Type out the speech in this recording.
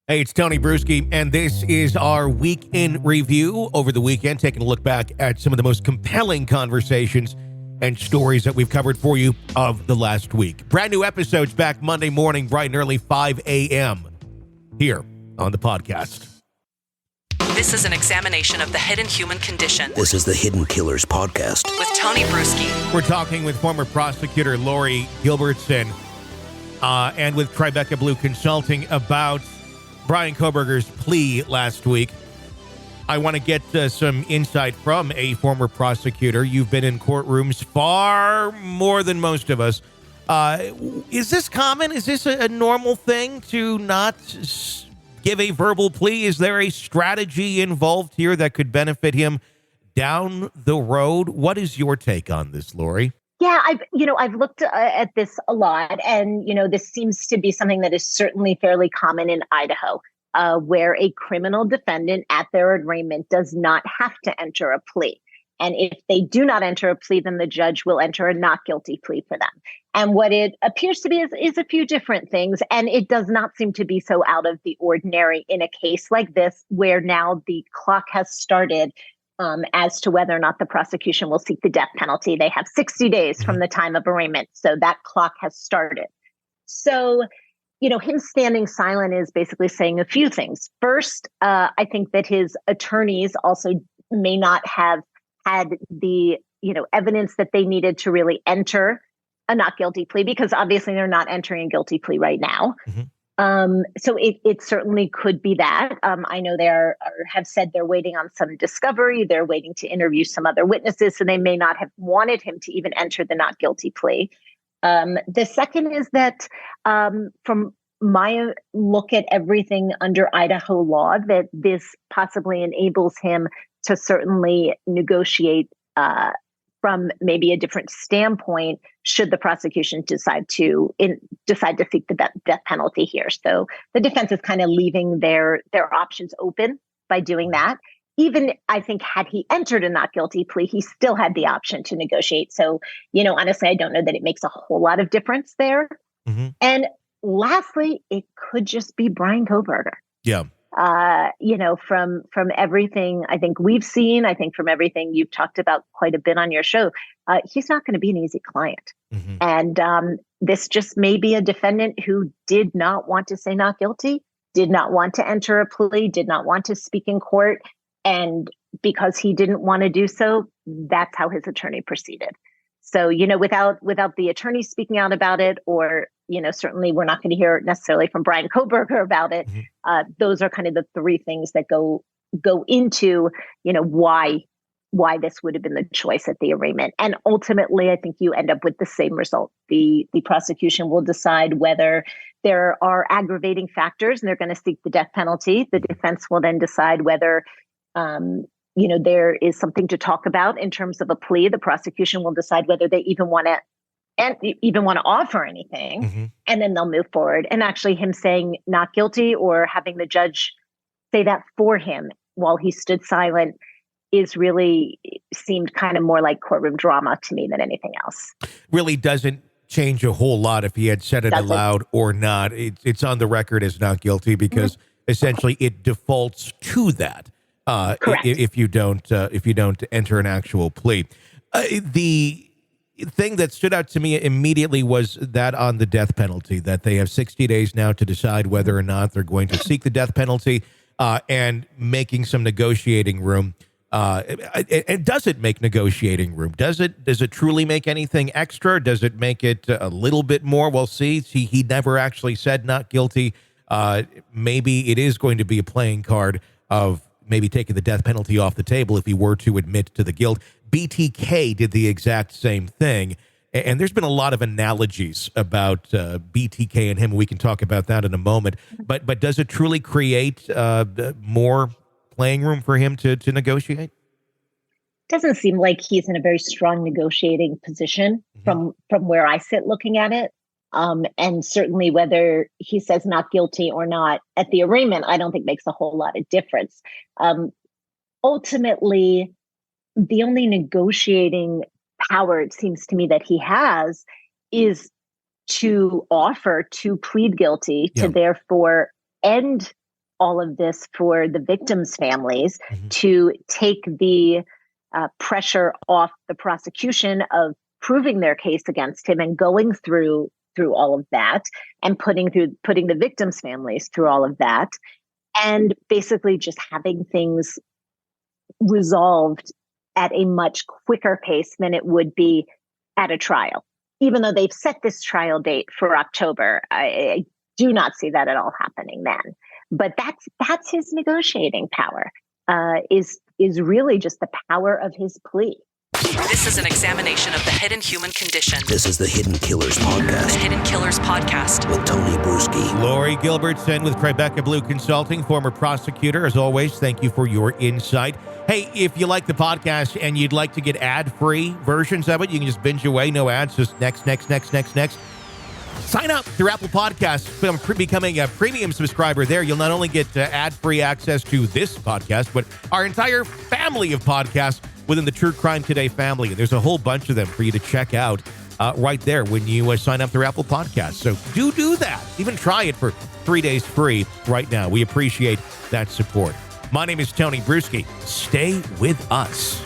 Hey, it's Tony Bruschi, and this is our week in review over the weekend, taking a look back at some of the most compelling conversations and stories that we've covered for you of the last week. Brand new episodes back Monday morning, bright and early, 5 a.m. here on the podcast. This is an examination of the hidden human condition. This is the Hidden Killers podcast with Tony Bruschi. We're talking with former prosecutor Lori Gilbertson and with Tribeca Blue Consulting about Bryan Kohberger's plea last week. I want to get some insight from a former prosecutor. You've been in courtrooms far more than most of us. Is this common? Is this a normal thing to not give a verbal plea? Is there a strategy involved here that could benefit him down the road? What is your take on this, Lori? Yeah, I've looked at this a lot, and, this seems to be something that is certainly fairly common in Idaho, where a criminal defendant at their arraignment does not have to enter a plea. And if they do not enter a plea, then the judge will enter a not guilty plea for them. And what it appears to be is a few different things, and it does not seem to be so out of the ordinary in a case like this, where now the clock has started as to whether or not the prosecution will seek the death penalty. They have 60 days from the time of arraignment. So that clock has started. So, him standing silent is basically saying a few things. First, I think that his attorneys also may not have had the, evidence that they needed to really enter a not guilty plea, because obviously they're not entering a guilty plea right now. Mm-hmm. So it certainly could be that. I know they have said they're waiting on some discovery. They're waiting to interview some other witnesses, so they may not have wanted him to even enter the not guilty plea. The second is that from my look at everything under Idaho law, that this possibly enables him to certainly negotiate from maybe a different standpoint should the prosecution decide to seek the death penalty here. So the defense is kind of leaving their options open by doing that. Even, I think, had he entered a not guilty plea, he still had the option to negotiate. So, honestly, I don't know that it makes a whole lot of difference there. Mm-hmm. And lastly, it could just be Bryan Kohberger. Yeah. From everything I think we've seen, I think from everything you've talked about quite a bit on your show, he's not going to be an easy client. Mm-hmm. And this just may be a defendant who did not want to say not guilty, did not want to enter a plea, did not want to speak in court. And because he didn't want to do so, that's how his attorney proceeded. So, without the attorney speaking out about it, or, certainly we're not going to hear necessarily from Bryan Kohberger about it. Mm-hmm. Those are kind of the three things that go into, why this would have been the choice at the arraignment. And ultimately, I think you end up with the same result. The prosecution will decide whether there are aggravating factors and they're going to seek the death penalty. The defense will then decide whether there is something to talk about in terms of a plea. The prosecution will decide whether they even want to offer anything, mm-hmm. and then they'll move forward. And actually him saying not guilty or having the judge say that for him while he stood silent seemed kind of more like courtroom drama to me than anything else. Really doesn't change a whole lot if he had said it aloud or not. It's on the record as not guilty because mm-hmm. essentially it defaults to that. If you don't enter an actual plea. The thing that stood out to me immediately was that on the death penalty, that they have 60 days now to decide whether or not they're going to seek the death penalty, and making some negotiating room. And does it make negotiating room? Does it truly make anything extra? Does it make it a little bit more? Well, see, he never actually said not guilty. Maybe it is going to be a playing card of maybe taking the death penalty off the table if he were to admit to the guilt. BTK did the exact same thing. And there's been a lot of analogies about BTK and him. We can talk about that in a moment. But does it truly create more playing room for him to negotiate? Doesn't seem like he's in a very strong negotiating position mm-hmm. from where I sit looking at it. And certainly whether he says not guilty or not at the arraignment, I don't think makes a whole lot of difference. Ultimately, the only negotiating power, it seems to me, that he has is to offer to plead guilty to therefore end all of this for the victims' families to take the pressure off the prosecution of proving their case against him and going through all of that and putting the victims' families through all of that, and basically just having things resolved at a much quicker pace than it would be at a trial. Even though they've set this trial date for October, I do not see that at all happening then. But that's his negotiating power, is really just the power of his plea. This is an examination of the hidden human condition. This is the Hidden Killers Podcast. The Hidden Killers Podcast. With Tony Bruschi. Lori Gilbertson with Tribeca Blue Consulting, former prosecutor. As always, thank you for your insight. Hey, if you like the podcast and you'd like to get ad-free versions of it, you can just binge away, no ads, just next. Sign up through Apple Podcasts, becoming a premium subscriber there. You'll not only get ad-free access to this podcast, but our entire family of podcasts within the True Crime Today family. There's a whole bunch of them for you to check out right there when you sign up through Apple Podcasts. So do that. Even try it for 3 days free right now. We appreciate that support. My name is Tony Bruschi. Stay with us.